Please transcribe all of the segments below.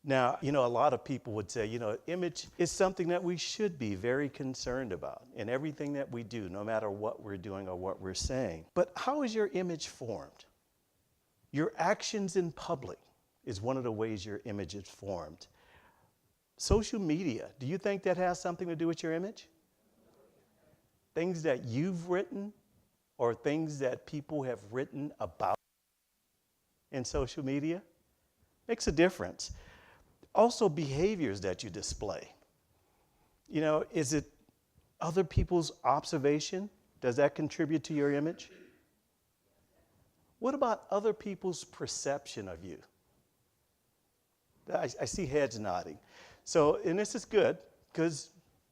Now, a lot of people would say, image is something that we should be very concerned about in everything that we do, no matter what we're doing or what we're saying. But how is your image formed? Your actions in public is one of the ways your image is formed. Social media, do you think that has something to do with your image? Things that you've written or things that people have written about in social media makes a difference. Also, behaviors that you display. Is it other people's observation? Does that contribute to your image? What about other people's perception of you? I see heads nodding. So, and this is good because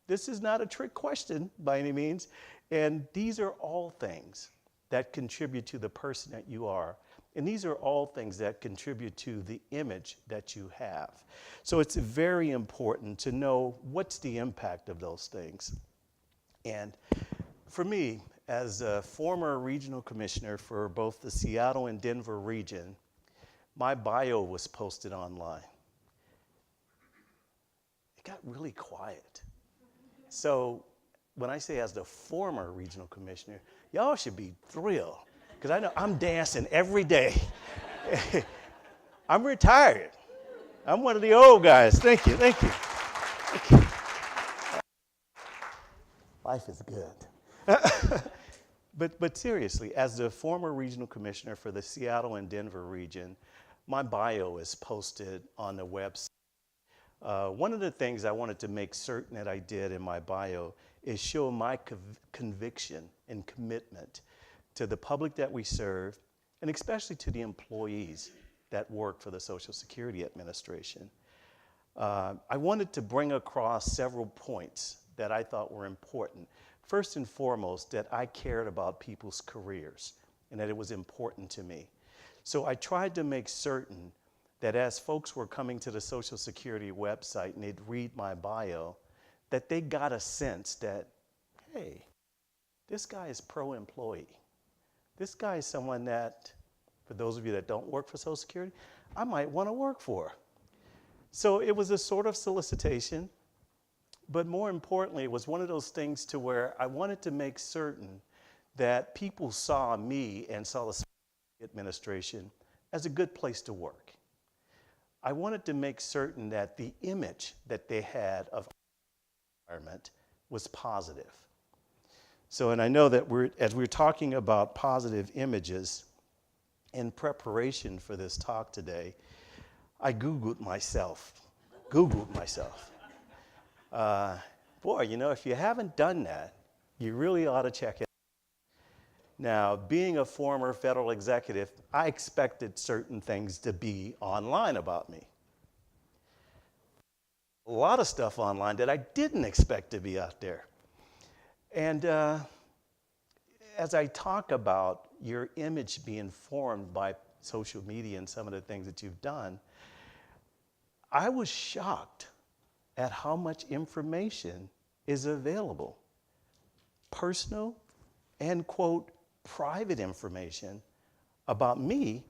this is not a trick question by any means. And these are all things that contribute to the person that you are. And these are all things that contribute to the image that you have. So it's very important to know what's the impact of those things. And for me, as a former regional commissioner for both the Seattle and Denver region, my bio was posted online. It got really quiet. So when I say as the former regional commissioner, y'all should be thrilled. Because I know I'm dancing every day. I'm retired. I'm one of the old guys. Thank you. Life is good. But seriously, as the former regional commissioner for the Seattle and Denver region, my bio is posted on the website. One of the things I wanted to make certain that I did in my bio is show my conviction and commitment to the public that we serve, and especially to the employees that work for the Social Security Administration. I wanted to bring across several points that I thought were important. First and foremost, that I cared about people's careers and that it was important to me. So I tried to make certain that as folks were coming to the Social Security website and they'd read my bio, that they got a sense that, hey, this guy is pro-employee. This guy is someone that, for those of you that don't work for Social Security, I might want to work for. So it was a sort of solicitation, but more importantly, it was one of those things to where I wanted to make certain that people saw me and saw the Social Security Administration as a good place to work. I wanted to make certain that the image that they had of our environment was positive. So, and I know that as we're talking about positive images, in preparation for this talk today, I Googled myself. Boy, if you haven't done that, you really ought to check it out. Now, being a former federal executive, I expected certain things to be online about me. A lot of stuff online that I didn't expect to be out there. And as I talk about your image being formed by social media and some of the things that you've done, I was shocked at how much information is available. Personal and, quote, private information about me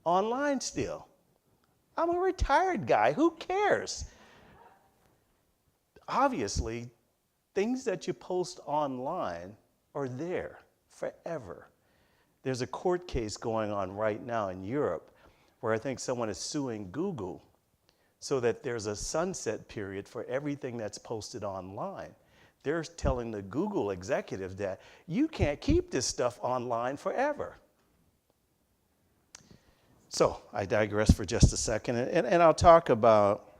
online still. I'm a retired guy. Who cares? Obviously, things that you post online are there forever. There's a court case going on right now in Europe where I think someone is suing Google so that there's a sunset period for everything that's posted online. They're telling the Google executive that you can't keep this stuff online forever. So I digress for just a second, and I'll talk about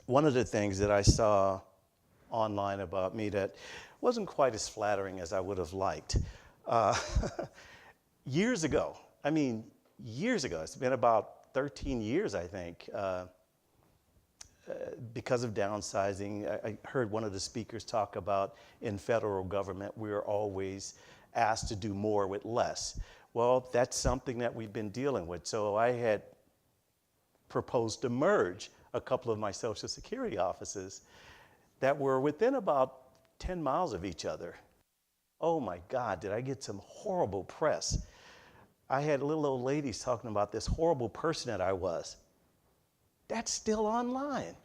one of the things that I saw online about me that wasn't quite as flattering as I would have liked. Years ago, it's been about 13 years, I think, because of downsizing. I heard one of the speakers talk about in federal government, we are always asked to do more with less. Well, that's something that we've been dealing with. So I had proposed to merge a couple of my Social Security offices that were within about 10 miles of each other. Oh my God, did I get some horrible press. I had little old ladies talking about this horrible person that I was. That's still online.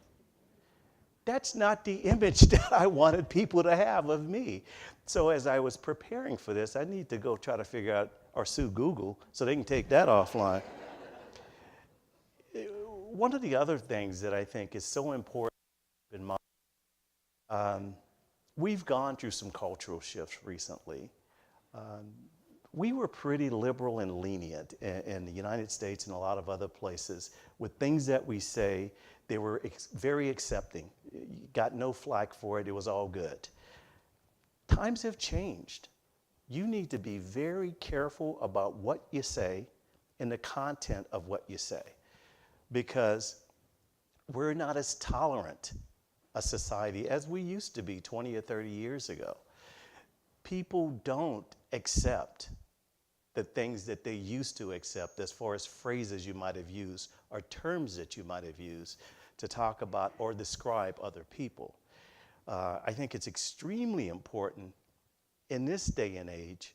That's not the image that I wanted people to have of me. So as I was preparing for this, I need to go try to figure out or sue Google so they can take that offline. One of the other things that I think is so important in my we've gone through some cultural shifts recently. We were pretty liberal and lenient in the United States and a lot of other places with things that we say. They were very accepting. You got no flack for it. It was all good. Times have changed. You need to be very careful about what you say and the content of what you say, because we're not as tolerant a society as we used to be 20 or 30 years ago. People don't accept the things that they used to accept as far as phrases you might have used or terms that you might have used to talk about or describe other people. I think it's extremely important in this day and age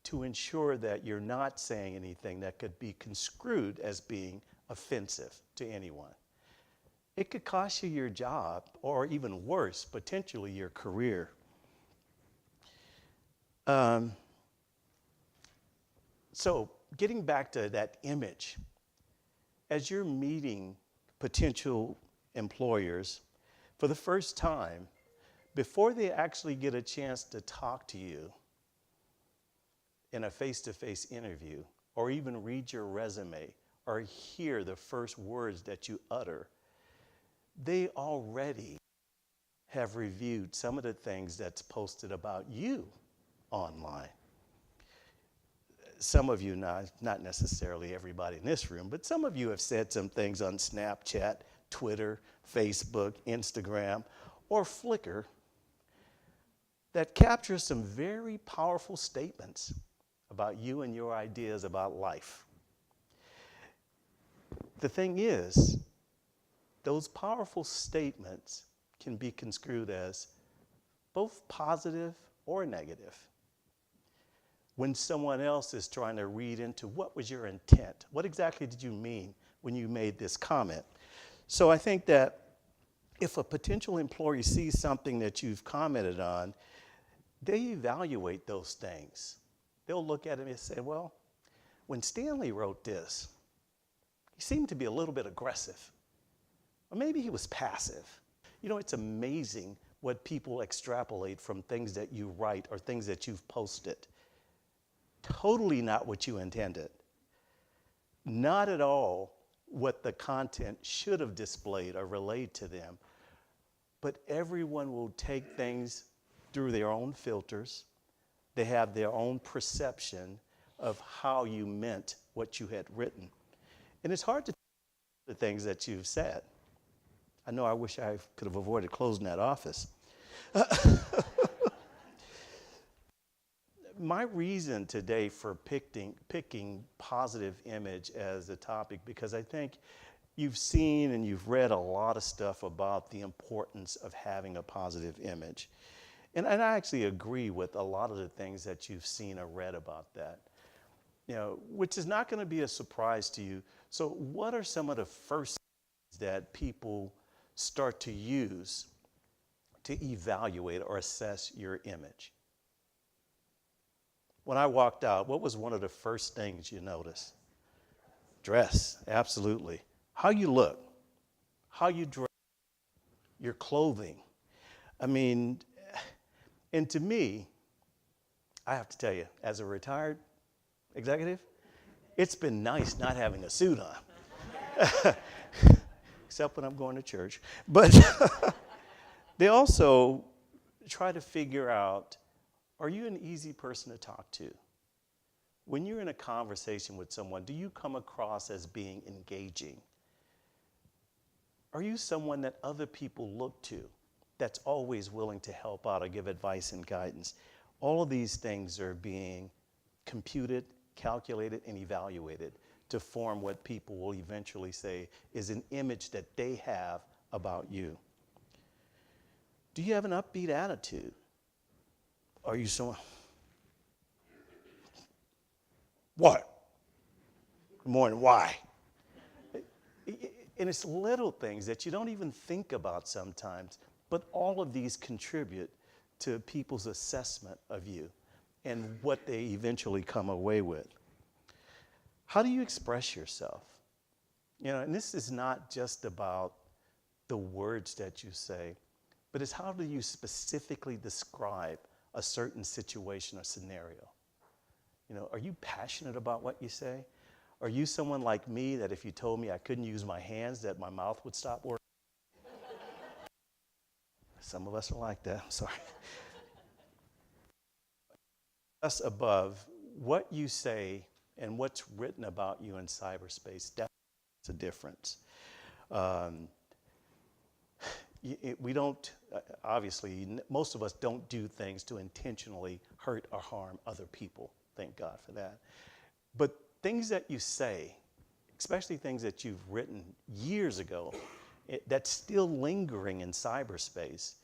to ensure that you're not saying anything that could be construed as being offensive to anyone. It could cost you your job, or even worse, potentially your career. So getting back to that image, as you're meeting potential employers for the first time, before they actually get a chance to talk to you in a face-to-face interview, or even read your resume, or hear the first words that you utter, they already have reviewed some of the things that's posted about you online. Some of you, not necessarily everybody in this room, but some of you have said some things on Snapchat, Twitter, Facebook, Instagram, or Flickr that capture some very powerful statements about you and your ideas about life. The thing is, those powerful statements can be construed as both positive or negative. When someone else is trying to read into what was your intent, what exactly did you mean when you made this comment? So I think that if a potential employee sees something that you've commented on, they evaluate those things. They'll look at it and say, well, when Stanley wrote this, he seemed to be a little bit aggressive. Or maybe he was passive. You know, it's amazing what people extrapolate from things that you write or things that you've posted. Totally not what you intended. Not at all what the content should have displayed or relayed to them. But everyone will take things through their own filters. They have their own perception of how you meant what you had written. And it's hard to tell the things that you've said. I know I wish I could have avoided closing that office. My reason today for picking positive image as a topic, because I think you've seen and you've read a lot of stuff about the importance of having a positive image. And I actually agree with a lot of the things that you've seen or read about that, you know, which is not going to be a surprise to you. So what are some of the first things that people start to use to evaluate or assess your image? When I walked out, what was one of the first things you noticed? Dress, absolutely. How you look, how you dress, your clothing. I mean, and to me, I have to tell you, as a retired executive, it's been nice not having a suit on. Except when I'm going to church. But they also try to figure out, are you an easy person to talk to? When you're in a conversation with someone, do you come across as being engaging? Are you someone that other people look to, that's always willing to help out or give advice and guidance? All of these things are being computed, calculated, and evaluated to form what people will eventually say is an image that they have about you. Do you have an upbeat attitude? Are you someone? What? Good morning, why? And it's little things that you don't even think about sometimes, but all of these contribute to people's assessment of you and what they eventually come away with. How do you express yourself? You know, and this is not just about the words that you say, but it's how do you specifically describe a certain situation or scenario? You know, are you passionate about what you say? Are you someone like me that if you told me I couldn't use my hands, that my mouth would stop working? Some of us are like that, I'm sorry. Us above, what you say and what's written about you in cyberspace, that's a difference. We don't, obviously, most of us don't do things to intentionally hurt or harm other people. Thank God for that. But things that you say, especially things that you've written years ago, that's still lingering in cyberspace,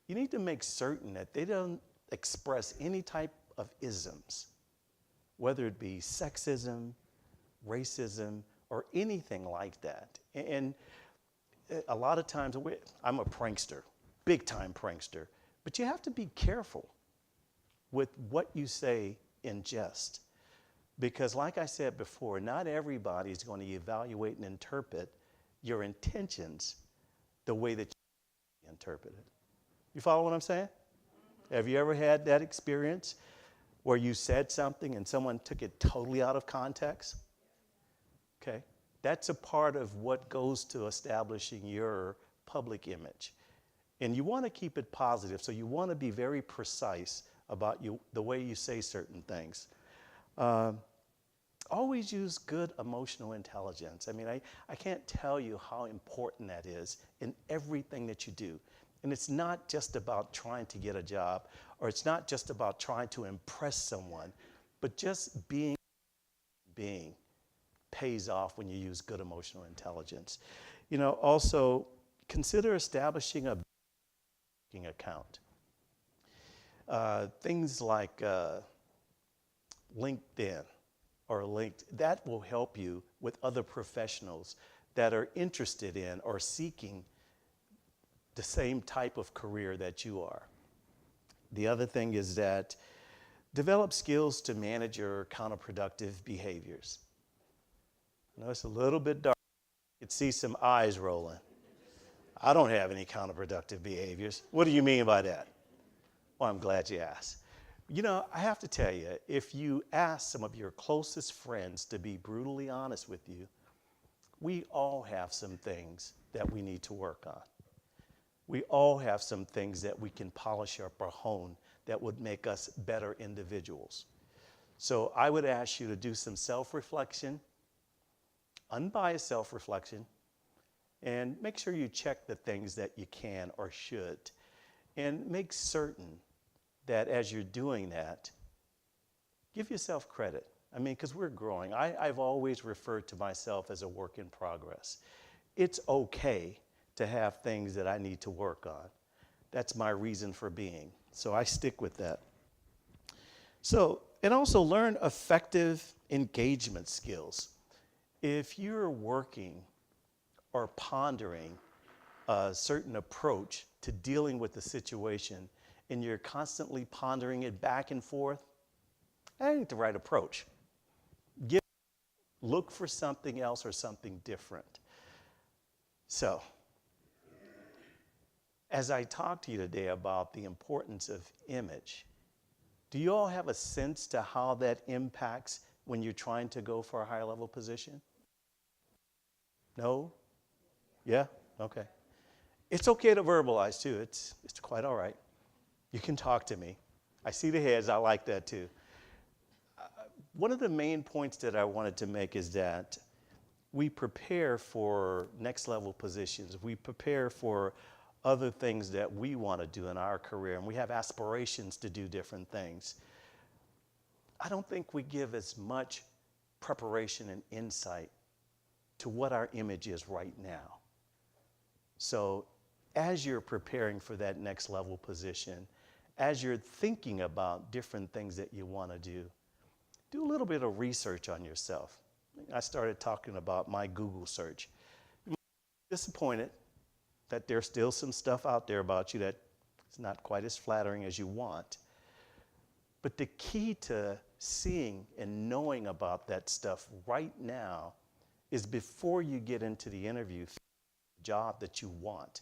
you need to make certain that they don't express any type of isms, whether it be sexism, racism, or anything like that. And a lot of times, I'm a prankster, big time prankster, but you have to be careful with what you say in jest. Because like I said before, not everybody is going to evaluate and interpret your intentions the way that you interpret it. You follow what I'm saying? Have you ever had that experience where you said something and someone took it totally out of context? Okay. That's a part of what goes to establishing your public image. And you want to keep it positive, so you want to be very precise about the way you say certain things. Always use good emotional intelligence. I mean, I can't tell you how important that is in everything that you do. And it's not just about trying to get a job, or it's not just about trying to impress someone, but just being pays off when you use good emotional intelligence. You know, also consider establishing a banking account. Things like LinkedIn or that will help you with other professionals that are interested in or seeking the same type of career that you are. The other thing is that develop skills to manage your counterproductive behaviors. I know it's a little bit dark. You can see some eyes rolling. I don't have any counterproductive behaviors. What do you mean by that? Well, I'm glad you asked. You know, I have to tell you, if you ask some of your closest friends to be brutally honest with you, we all have some things that we need to work on. We all have some things that we can polish up or hone that would make us better individuals. So I would ask you to do some self-reflection, unbiased self-reflection, and make sure you check the things that you can or should. And make certain that as you're doing that, give yourself credit. I mean, because we're growing. I've always referred to myself as a work in progress. It's okay to have things that I need to work on. That's my reason for being. So I stick with that. So, and also learn effective engagement skills. If you're working or pondering a certain approach to dealing with the situation and you're constantly pondering it back and forth, that ain't the right approach. Look for something else or something different. So, as I talk to you today about the importance of image, do you all have a sense to how that impacts when you're trying to go for a higher level position? No? Yeah? Okay. It's okay to verbalize too. It's quite all right. You can talk to me. I see the heads. I like that too. One of the main points that I wanted to make is that we prepare for next level positions. We prepare for other things that we want to do in our career, and we have aspirations to do different things. I don't think we give as much preparation and insight to what our image is right now. So as you're preparing for that next level position, as you're thinking about different things that you want to do a little bit of research on yourself. I started talking about my Google search. disappointed that there's still some stuff out there about you that is not quite as flattering as you want. But the key to seeing and knowing about that stuff right now is before you get into the interview, job that you want,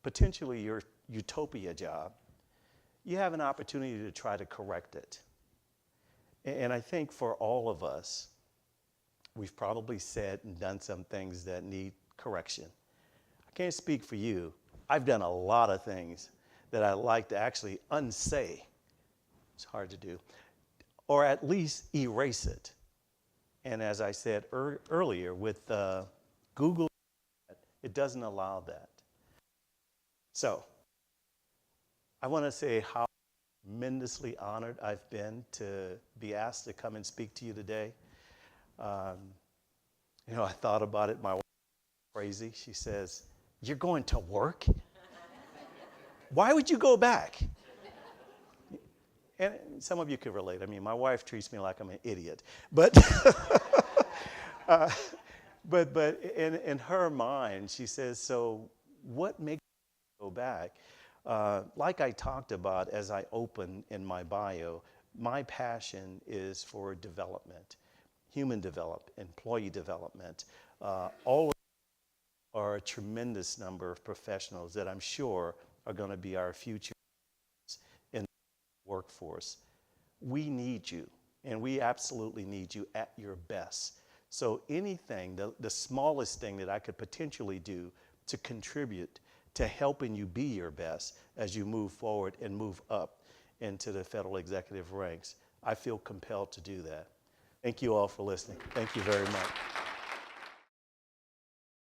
potentially your utopia job, you have an opportunity to try to correct it. And I think for all of us, we've probably said and done some things that need correction. I can't speak for you. I've done a lot of things that I like to actually unsay. It's hard to do. Or at least erase it. And as I said earlier, with Google, it doesn't allow that. So I want to say how tremendously honored I've been to be asked to come and speak to you today. I thought about it. My wife is crazy. She says, "You're going to work? Why would you go back?" And some of you could relate. I mean, my wife treats me like I'm an idiot. But but in her mind, she says, "So what makes you go back?" Like I talked about as I open in my bio, my passion is for development, human development, employee development. All of them are a tremendous number of professionals that I'm sure are going to be our future in the workforce. We need you, and we absolutely need you at your best. So anything, the smallest thing that I could potentially do to contribute to helping you be your best as you move forward and move up into the federal executive ranks, I feel compelled to do that. Thank you all for listening. Thank you very much.